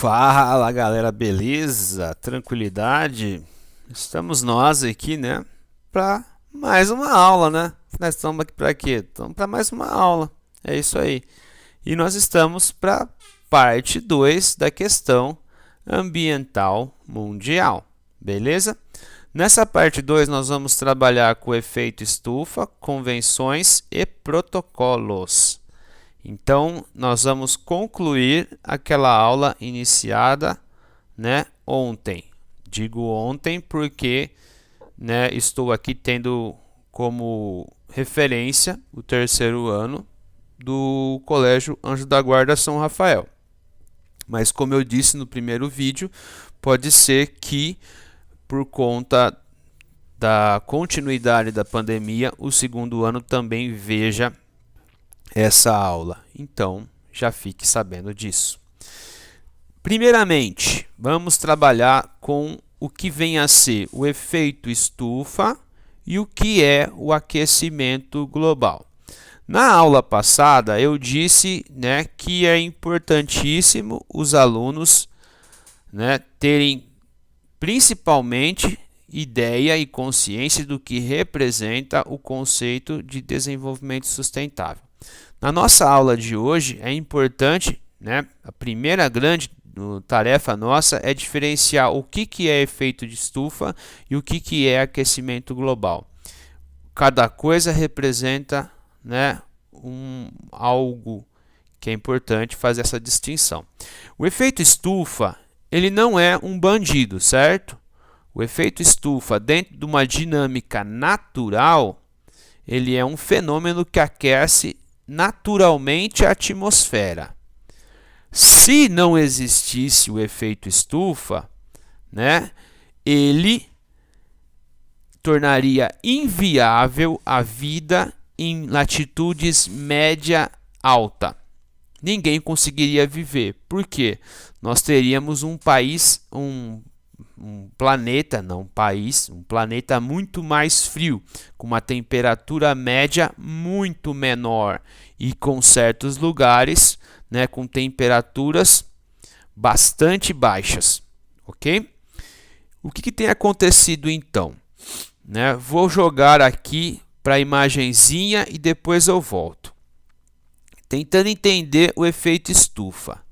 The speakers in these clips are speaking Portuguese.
Fala galera, beleza? Tranquilidade? Estamos nós aqui, né? Para mais uma aula, né? Nós estamos aqui para quê? Estamos para mais uma aula. É isso aí. E nós estamos para parte 2 da questão ambiental mundial, beleza? Nessa parte 2 nós vamos trabalhar com o efeito estufa, convenções e protocolos. Então, nós vamos concluir aquela aula iniciada, né, ontem. Digo ontem porque, né, estou aqui tendo como referência o terceiro ano do Colégio Anjo da Guarda São Rafael. Mas, como eu disse no primeiro vídeo, pode ser que, por conta da continuidade da pandemia, o segundo ano também veja essa aula. Então, já fique sabendo disso. Primeiramente, vamos trabalhar com o que vem a ser o efeito estufa e o que é o aquecimento global. Na aula passada, eu disse, né, que é importantíssimo os alunos, né, terem principalmente ideia e consciência do que representa o conceito de desenvolvimento sustentável. Na nossa aula de hoje é importante, né, a primeira grande tarefa nossa é diferenciar o que é efeito de estufa e o que é aquecimento global. Cada coisa representa, né, algo que é importante fazer essa distinção. O efeito estufa, ele não é um bandido, certo? O efeito estufa, dentro de uma dinâmica natural, ele é um fenômeno que aquece naturalmente a atmosfera. Se não existisse o efeito estufa, né, ele tornaria inviável a vida em latitudes média-alta. Ninguém conseguiria viver. Por quê? Nós teríamos um planeta muito mais frio, com uma temperatura média muito menor e com certos lugares, né, com temperaturas bastante baixas, ok? O que tem acontecido então? Né, vou jogar aqui para a imagenzinha e depois eu volto. Tentando entender o efeito estufa.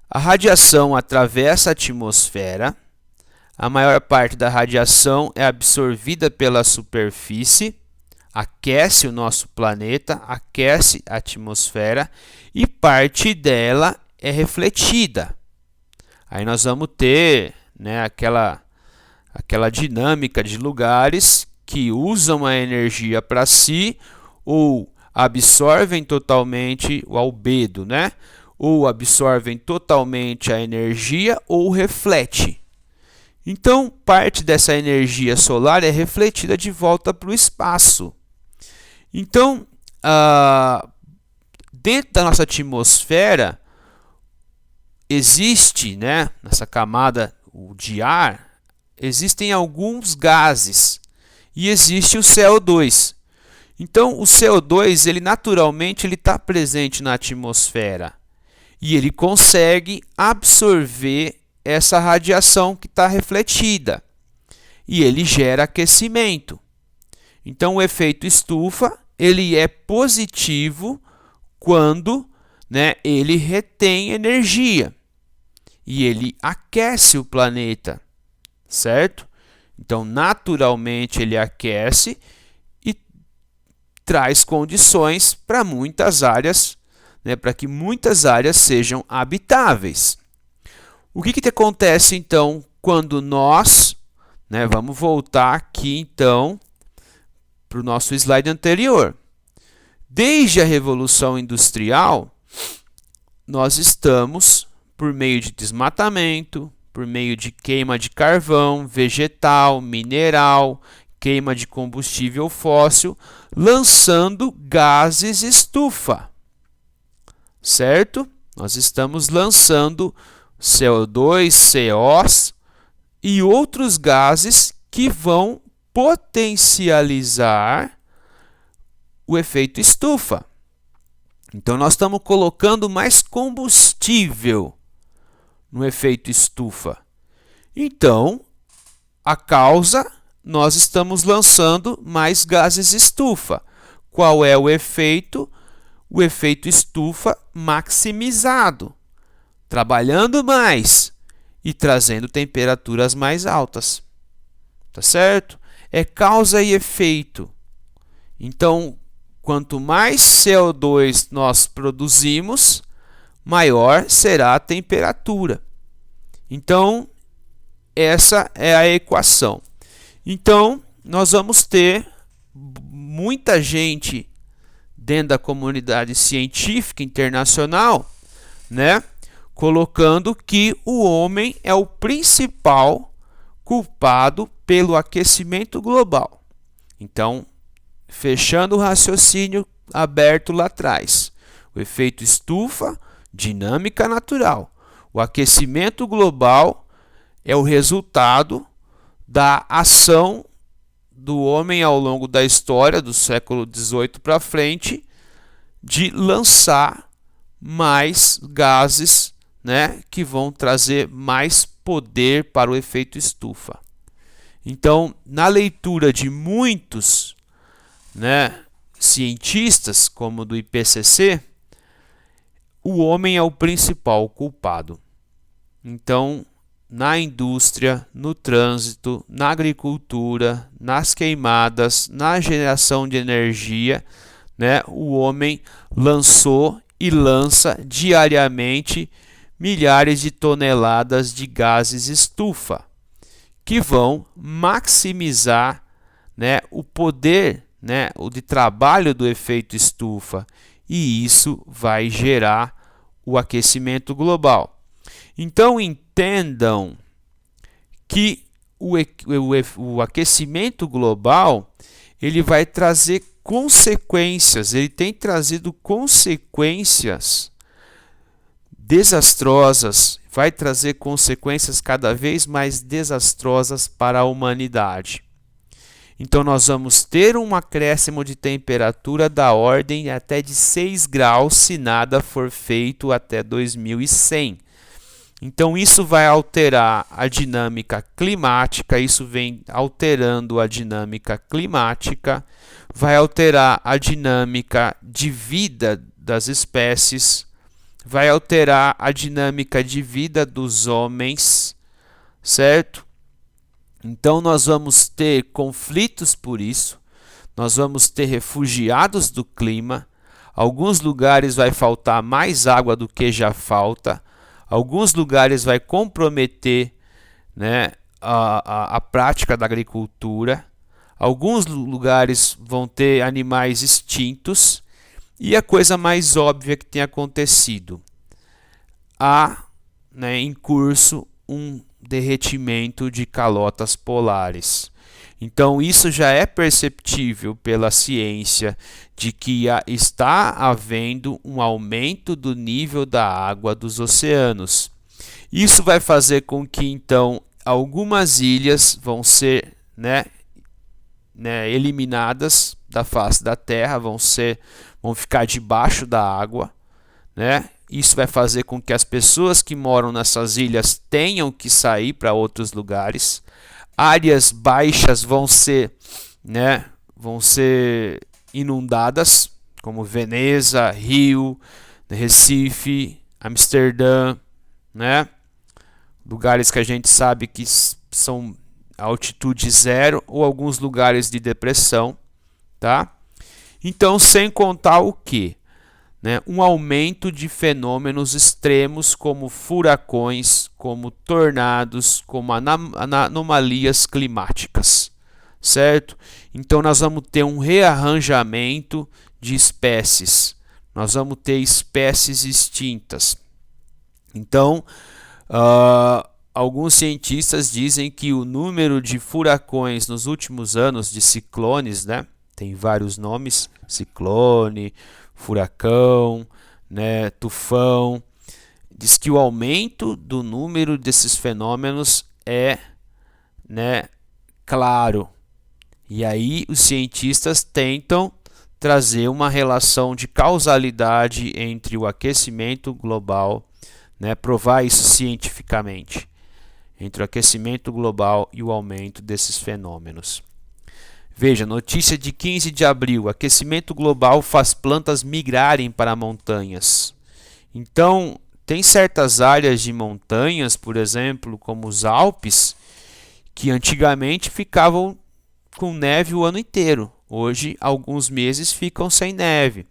A radiação atravessa a atmosfera. A maior parte da radiação é absorvida pela superfície, aquece o nosso planeta, aquece a atmosfera e parte dela é refletida. Aí nós vamos ter, né, aquela dinâmica de lugares que usam a energia para si ou absorvem totalmente o albedo, né? Ou absorvem totalmente a energia ou reflete. Então, parte dessa energia solar é refletida de volta para o espaço. Então, dentro da nossa atmosfera, existe, né, nessa camada de ar, existem alguns gases e existe o CO2. Então, o CO2, ele naturalmente está presente na atmosfera e ele consegue absorver essa radiação que está refletida e ele gera aquecimento. Então, o efeito estufa ele é positivo quando, né, ele retém energia e ele aquece o planeta, certo? Então, naturalmente ele aquece e traz condições para muitas áreas, né, para que muitas áreas sejam habitáveis. O que acontece então quando nós, né, vamos voltar aqui então para o nosso slide anterior. Desde a Revolução Industrial, nós estamos, por meio de desmatamento, por meio de queima de carvão, vegetal, mineral, queima de combustível fóssil, lançando gases estufa, certo? Nós estamos lançando CO2, CO e outros gases que vão potencializar o efeito estufa. Então, nós estamos colocando mais combustível no efeito estufa? Então, a causa, nós estamos lançando mais gases estufa. Qual é o efeito? O efeito estufa maximizado, trabalhando mais e trazendo temperaturas mais altas. Tá certo? É causa e efeito. Então, quanto mais CO2 nós produzimos, maior será a temperatura. Então, essa é a equação. Então, nós vamos ter muita gente dentro da comunidade científica internacional, né, colocando que o homem é o principal culpado pelo aquecimento global. Então, fechando o raciocínio aberto lá atrás, o efeito estufa, dinâmica natural. O aquecimento global é o resultado da ação do homem ao longo da história, do século XVIII para frente, de lançar mais gases, né, que vão trazer mais poder para o efeito estufa. Então, na leitura de muitos, né, cientistas, como do IPCC, o homem é o principal culpado. Então, na indústria, no trânsito, na agricultura, nas queimadas, na geração de energia, né, o homem lançou e lança diariamente milhares de toneladas de gases estufa, que vão maximizar, né, o poder, né, o de trabalho do efeito estufa, e isso vai gerar o aquecimento global. Então entendam que o aquecimento global ele vai trazer consequências, ele tem trazido consequências desastrosas, vai trazer consequências cada vez mais desastrosas para a humanidade. Então nós vamos ter um acréscimo de temperatura da ordem até de 6 graus se nada for feito até 2100. Então isso vai alterar a dinâmica climática, isso vem alterando a dinâmica climática, vai alterar a dinâmica de vida das espécies, vai alterar a dinâmica de vida dos homens, certo? Então nós vamos ter conflitos por isso, nós vamos ter refugiados do clima, alguns lugares vai faltar mais água do que já falta, alguns lugares vai comprometer, né, a prática da agricultura, alguns lugares vão ter animais extintos, e a coisa mais óbvia que tem acontecido, há, né, em curso um derretimento de calotas polares. Então isso já é perceptível pela ciência de que está havendo um aumento do nível da água dos oceanos. Isso vai fazer com que então algumas ilhas vão ser, né, eliminadas da face da Terra, vão ficar debaixo da água, né? Isso vai fazer com que as pessoas que moram nessas ilhas tenham que sair para outros lugares. Áreas baixas vão ser inundadas, como Veneza, Rio, Recife, Amsterdã, né? Lugares que a gente sabe que são altitude zero ou alguns lugares de depressão, tá? Então, sem contar o quê? Né? Um aumento de fenômenos extremos como furacões, como tornados, como anomalias climáticas, certo? Então nós vamos ter um rearranjamento de espécies, nós vamos ter espécies extintas. Então, alguns cientistas dizem que o número de furacões nos últimos anos, de ciclones, né? Tem vários nomes, ciclone, furacão, né, tufão, diz que o aumento do número desses fenômenos é, né, claro. E aí os cientistas tentam trazer uma relação de causalidade entre o aquecimento global, né, provar isso cientificamente, entre o aquecimento global e o aumento desses fenômenos. Veja, notícia de 15 de abril, aquecimento global faz plantas migrarem para montanhas. Então, tem certas áreas de montanhas, por exemplo, como os Alpes, que antigamente ficavam com neve o ano inteiro. Hoje, alguns meses ficam sem neve.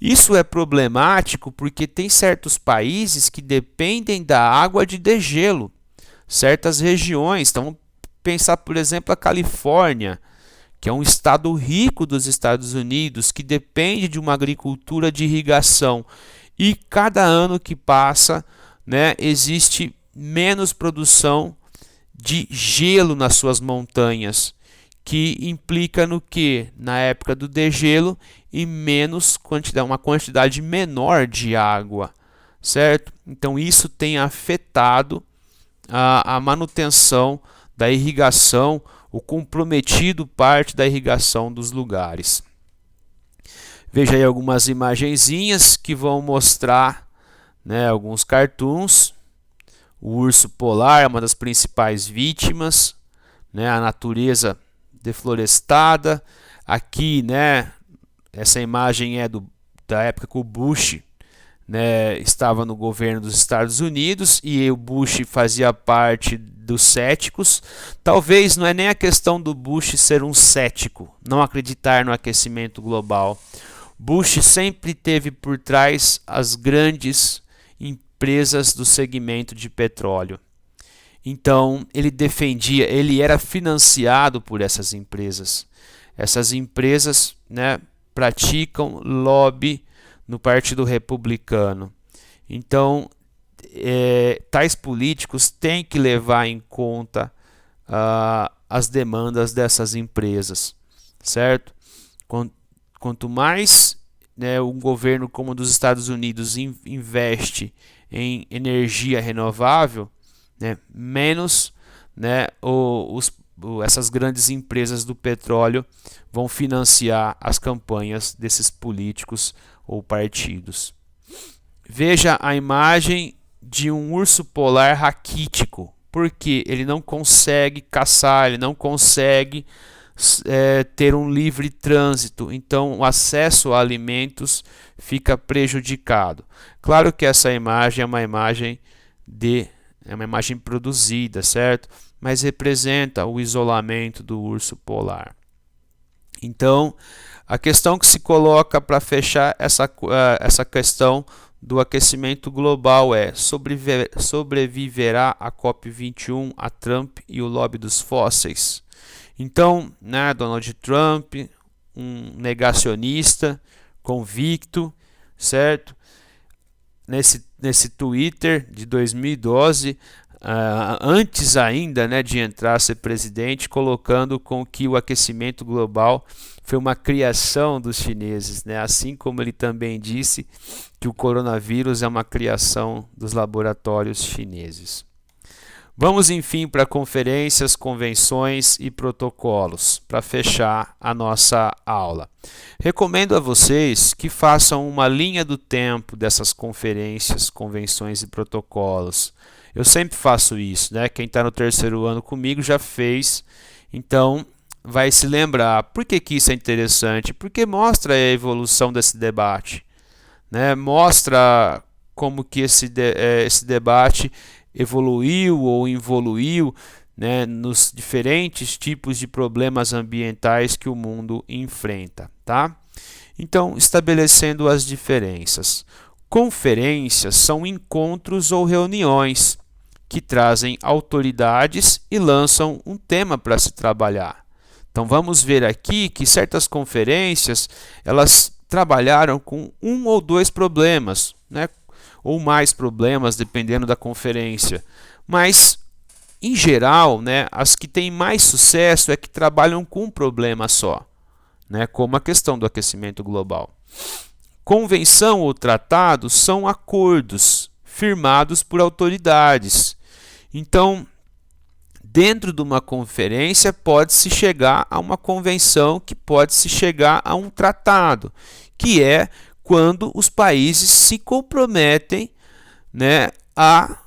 Isso é problemático porque tem certos países que dependem da água de degelo. Certas regiões, então pensar, por exemplo, a Califórnia, que é um estado rico dos Estados Unidos, que depende de uma agricultura de irrigação. E cada ano que passa, né, existe menos produção de gelo nas suas montanhas, que implica no que? Na época do degelo e uma quantidade menor de água, certo? Então isso tem afetado a manutenção da irrigação, o comprometido parte da irrigação dos lugares. Veja aí algumas imagenzinhas que vão mostrar, né, alguns cartoons. O urso polar é uma das principais vítimas, né, a natureza deflorestada. Aqui, né, essa imagem é da época que o Bush, né, estava no governo dos Estados Unidos e o Bush fazia parte dos céticos. Talvez não é nem a questão do Bush ser um cético, não acreditar no aquecimento global. Bush sempre teve por trás as grandes empresas do segmento de petróleo. Então, ele era financiado por essas empresas. Essas empresas, né, praticam lobby no Partido Republicano. Então, tais políticos têm que levar em conta as demandas dessas empresas, certo? Quanto mais, né, um governo como o dos Estados Unidos investe em energia renovável, né, menos, né, essas grandes empresas do petróleo vão financiar as campanhas desses políticos ou partidos. Veja a imagem de um urso polar raquítico, porque ele não consegue caçar, ele não consegue ter um livre trânsito, então o acesso a alimentos fica prejudicado. Claro que essa imagem é uma imagem produzida, certo? Mas representa o isolamento do urso polar. Então, a questão que se coloca para fechar essa questão do aquecimento global é: sobreviverá a COP21 a Trump e o lobby dos fósseis? Então, né, Donald Trump, um negacionista convicto, certo? Nesse Twitter de 2012, antes ainda, né, de entrar a ser presidente, colocando com que o aquecimento global foi uma criação dos chineses, né? Assim como ele também disse que o coronavírus é uma criação dos laboratórios chineses. Vamos, enfim, para conferências, convenções e protocolos, para fechar a nossa aula. Recomendo a vocês que façam uma linha do tempo dessas conferências, convenções e protocolos. Eu sempre faço isso, né? Quem está no terceiro ano comigo já fez, então vai se lembrar. Por que isso é interessante? Porque mostra a evolução desse debate, né? Mostra como que esse debate evoluiu ou involuiu, né, nos diferentes tipos de problemas ambientais que o mundo enfrenta, tá? Então, estabelecendo as diferenças. Conferências são encontros ou reuniões que trazem autoridades e lançam um tema para se trabalhar. Então, vamos ver aqui que certas conferências, elas trabalharam com um ou dois problemas, né? Ou mais problemas, dependendo da conferência. Mas, em geral, né, as que têm mais sucesso é que trabalham com um problema só, né, como a questão do aquecimento global. Convenção ou tratado são acordos firmados por autoridades. Então, dentro de uma conferência, pode-se chegar a uma convenção, que pode-se chegar a um tratado, que é quando os países se comprometem, né, a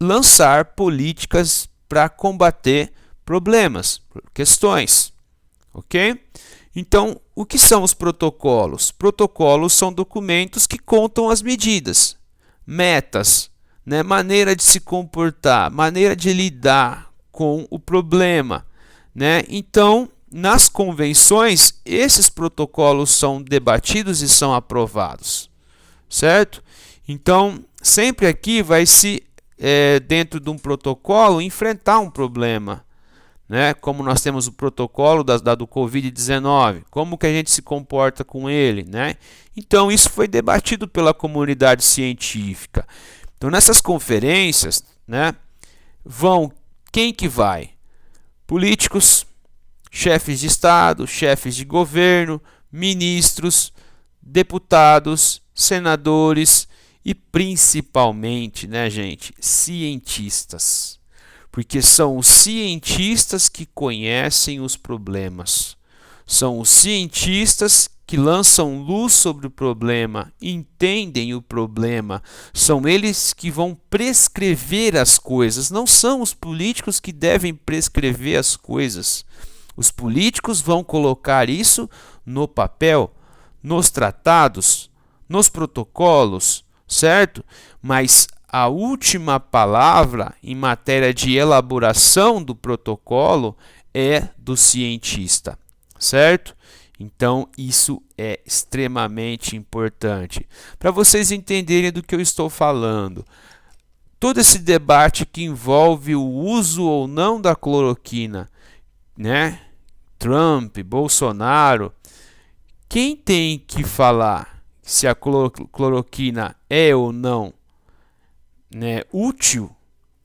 lançar políticas para combater problemas, questões, ok? Então, o que são os protocolos? Protocolos são documentos que contam as medidas, metas, né? Maneira de se comportar, maneira de lidar com o problema, né? Então, nas convenções, esses protocolos são debatidos e são aprovados, certo? Então, sempre aqui vai se, dentro de um protocolo, enfrentar um problema, né? Como nós temos o protocolo do Covid-19, como que a gente se comporta com ele, né? Então, isso foi debatido pela comunidade científica. Então, nessas conferências, né, quem que vai? Políticos, chefes de Estado, chefes de governo, ministros, deputados, senadores e principalmente, né, gente, cientistas. Porque são os cientistas que conhecem os problemas. São os cientistas que lançam luz sobre o problema, entendem o problema. São eles que vão prescrever as coisas. Não são os políticos que devem prescrever as coisas. Os políticos vão colocar isso no papel, nos tratados, nos protocolos, certo? Mas a última palavra em matéria de elaboração do protocolo é do cientista, certo? Então, isso é extremamente importante. Para vocês entenderem do que eu estou falando, todo esse debate que envolve o uso ou não da cloroquina, né? Trump, Bolsonaro, quem tem que falar se a cloroquina é ou não, né, útil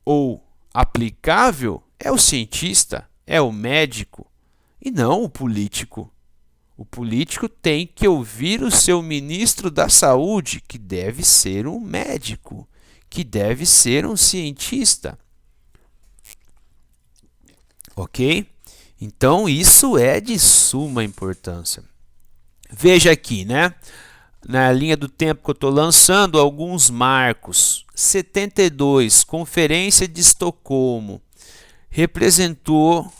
ou aplicável é o cientista, é o médico e não o político. O político tem que ouvir o seu ministro da saúde, que deve ser um médico, que deve ser um cientista. Ok? Então, isso é de suma importância. Veja aqui, né? Na linha do tempo que eu estou lançando, alguns marcos. 72, Conferência de Estocolmo, representou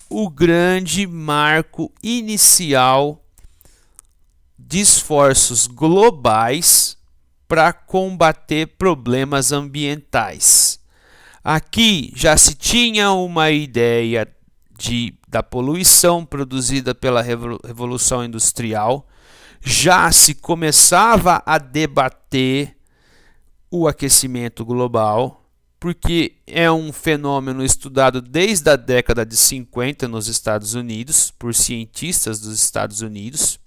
o grande marco inicial de esforços globais para combater problemas ambientais. Aqui já se tinha uma ideia da poluição produzida pela Revolução Industrial, já se começava a debater o aquecimento global, porque é um fenômeno estudado desde a década de 50 nos Estados Unidos, por cientistas dos Estados Unidos.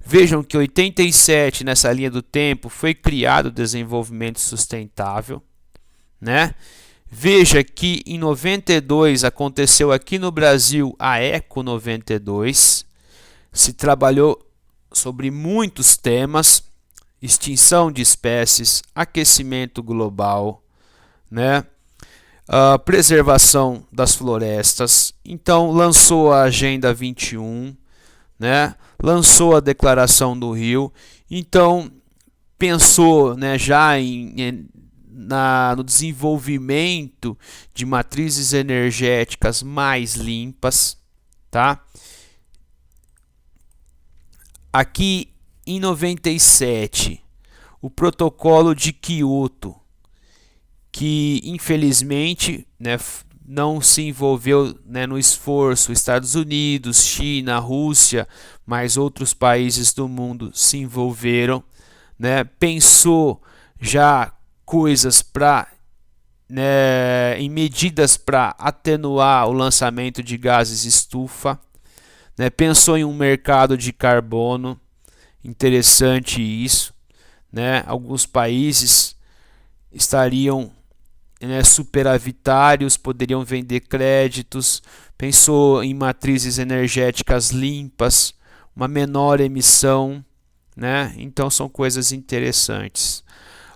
Vejam que em 87, nessa linha do tempo, foi criado o desenvolvimento sustentável, né? Veja que em 92 aconteceu aqui no Brasil a Eco 92, se trabalhou sobre muitos temas, extinção de espécies, aquecimento global, né? Preservação das florestas. Então lançou a Agenda 21, né? Lançou a Declaração do Rio. Então pensou, né, já no desenvolvimento de matrizes energéticas mais limpas, tá? Aqui em 97, o protocolo de Kyoto, que infelizmente, né, não se envolveu, né, no esforço. Estados Unidos, China, Rússia, mais outros países do mundo se envolveram, né, pensou já coisas para, né, em medidas para atenuar o lançamento de gases estufa, né, pensou em um mercado de carbono, interessante isso, né, alguns países estariam, né, superavitários, poderiam vender créditos, pensou em matrizes energéticas limpas, uma menor emissão, né, então são coisas interessantes.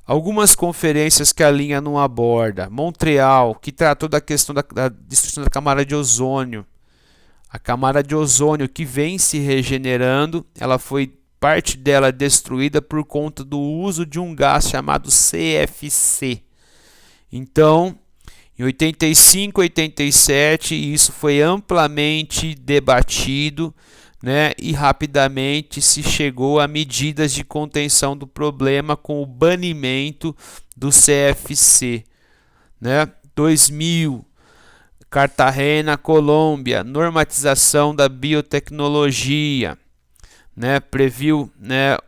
Algumas conferências que a linha não aborda. Montreal, que tratou da questão da destruição da camada de ozônio. A camada de ozônio que vem se regenerando, ela foi parte dela é destruída por conta do uso de um gás chamado CFC. Então, em 85, 87, isso foi amplamente debatido, né, e rapidamente se chegou a medidas de contenção do problema com o banimento do CFC. 2000, Cartagena, Colômbia, normatização da biotecnologia, previu,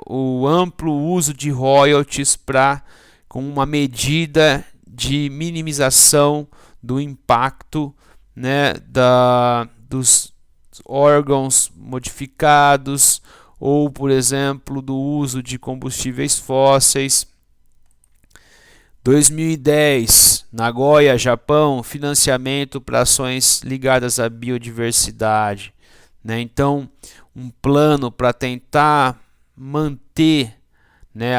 o amplo uso de royalties com uma medida de minimização do impacto, dos órgãos modificados ou, por exemplo, do uso de combustíveis fósseis. 2010, Nagoya, Japão, financiamento para ações ligadas à biodiversidade. Então, um plano para tentar manter,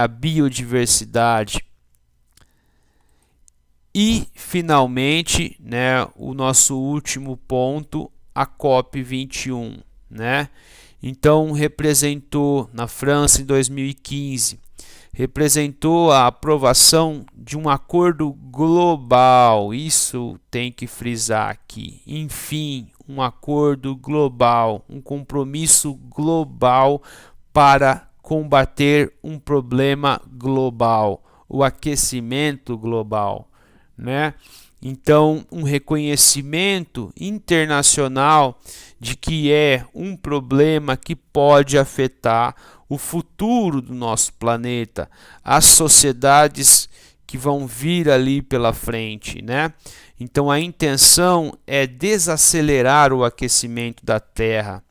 a biodiversidade. E, finalmente, o nosso último ponto, a COP21. Então, representou na França em 2015, representou a aprovação de um acordo global. Isso tem que frisar aqui. Enfim, um acordo global, um compromisso global para combater um problema global, o aquecimento global. Então, um reconhecimento internacional de que é um problema que pode afetar o futuro do nosso planeta, as sociedades que vão vir ali pela frente, Então, a intenção é desacelerar o aquecimento da Terra,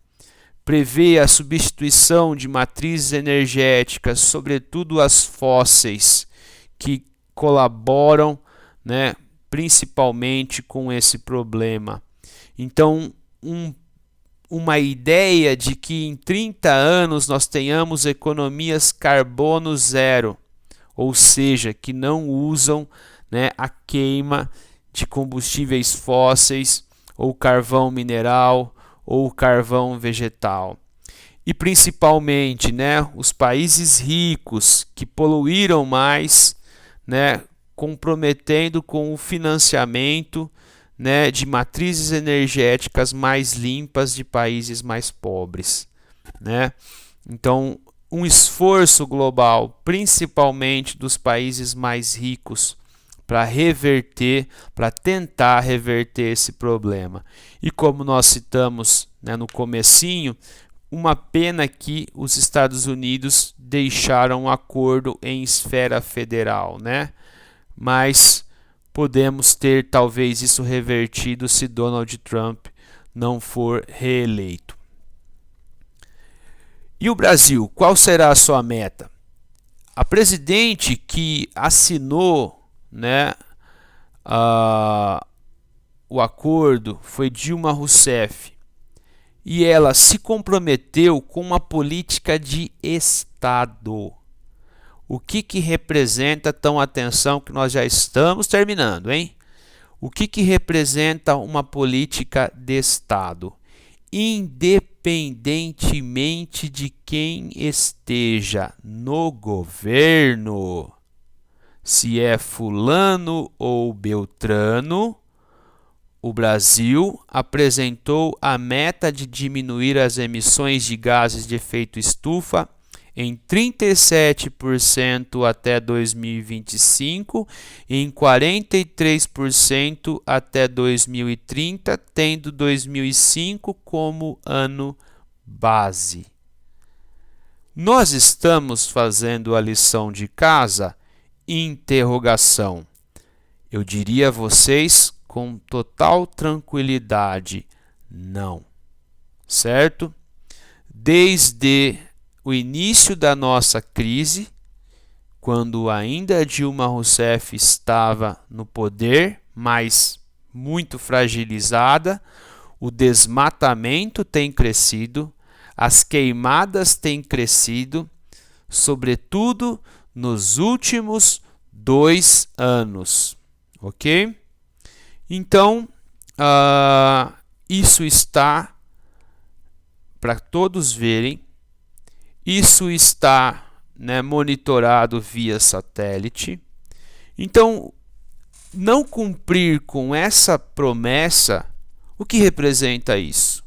prever a substituição de matrizes energéticas, sobretudo as fósseis, que colaboram, principalmente com esse problema. Então, uma ideia de que em 30 anos nós tenhamos economias carbono zero, ou seja, que não usam, a queima de combustíveis fósseis, ou carvão mineral, ou carvão vegetal. E principalmente, os países ricos que poluíram mais, comprometendo com o financiamento, de matrizes energéticas mais limpas de países mais pobres. Então, um esforço global, principalmente dos países mais ricos, para tentar reverter esse problema. E como nós citamos, no comecinho, uma pena que os Estados Unidos deixaram um acordo em esfera federal, Mas podemos ter talvez isso revertido se Donald Trump não for reeleito. E o Brasil, qual será a sua meta? A presidente que assinou, o acordo foi Dilma Rousseff. E ela se comprometeu com uma política de Estado. O que representa, então atenção que nós já estamos terminando, hein? O que representa uma política de Estado? Independentemente de quem esteja no governo, se é fulano ou beltrano, o Brasil apresentou a meta de diminuir as emissões de gases de efeito estufa em 37% até 2025 e em 43% até 2030, tendo 2005 como ano base. Nós estamos fazendo a lição de casa? Interrogação. Eu diria a vocês com total tranquilidade, não. Certo? Desde o início da nossa crise, quando ainda Dilma Rousseff estava no poder, mas muito fragilizada, o desmatamento tem crescido, as queimadas têm crescido, sobretudo nos últimos 2 anos, ok? Então, isso está para todos verem. Isso está, né, monitorado via satélite. Então, não cumprir com essa promessa, o que representa isso?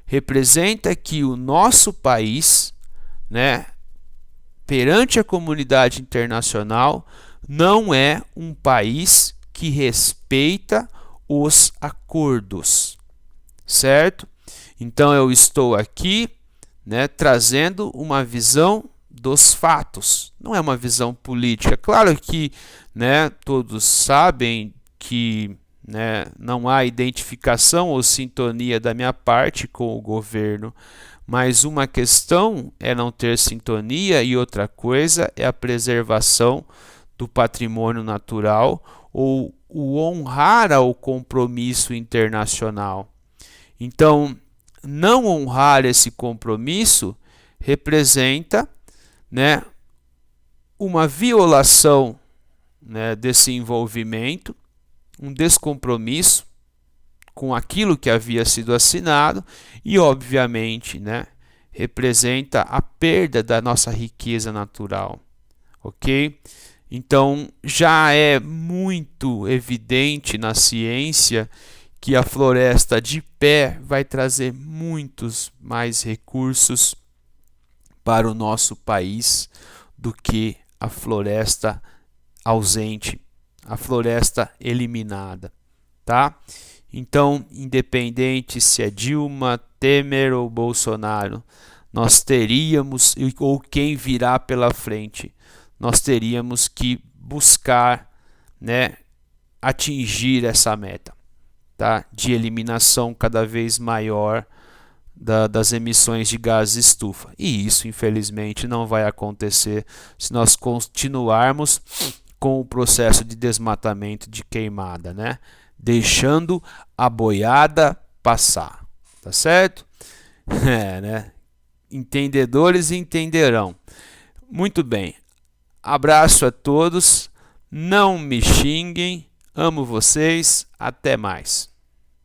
Representa que o nosso país, né, perante a comunidade internacional, não é um país que respeita os acordos, certo? Então eu estou aqui, né, trazendo uma visão dos fatos, não é uma visão política. Claro que, né, todos sabem que, né, não há identificação ou sintonia da minha parte com o governo, mas uma questão é não ter sintonia e outra coisa é a preservação do patrimônio natural ou o honrar ao compromisso internacional. Então, não honrar esse compromisso representa, né, uma violação, né, desse envolvimento, um descompromisso com aquilo que havia sido assinado e, obviamente, né, representa a perda da nossa riqueza natural, ok? Então, já é muito evidente na ciência que a floresta de pé vai trazer muitos mais recursos para o nosso país do que a floresta ausente, a floresta eliminada, tá? Então, independente se é Dilma, Temer ou Bolsonaro, nós teríamos, ou quem virá pela frente, nós teríamos que buscar, né, atingir essa meta, tá? De eliminação cada vez maior das emissões de gases estufa. E isso, infelizmente, não vai acontecer se nós continuarmos com o processo de desmatamento, de queimada, né? Deixando a boiada passar, tá certo? Né? Entendedores entenderão. Muito bem. Abraço a todos. Não me xinguem. Amo vocês. Até mais.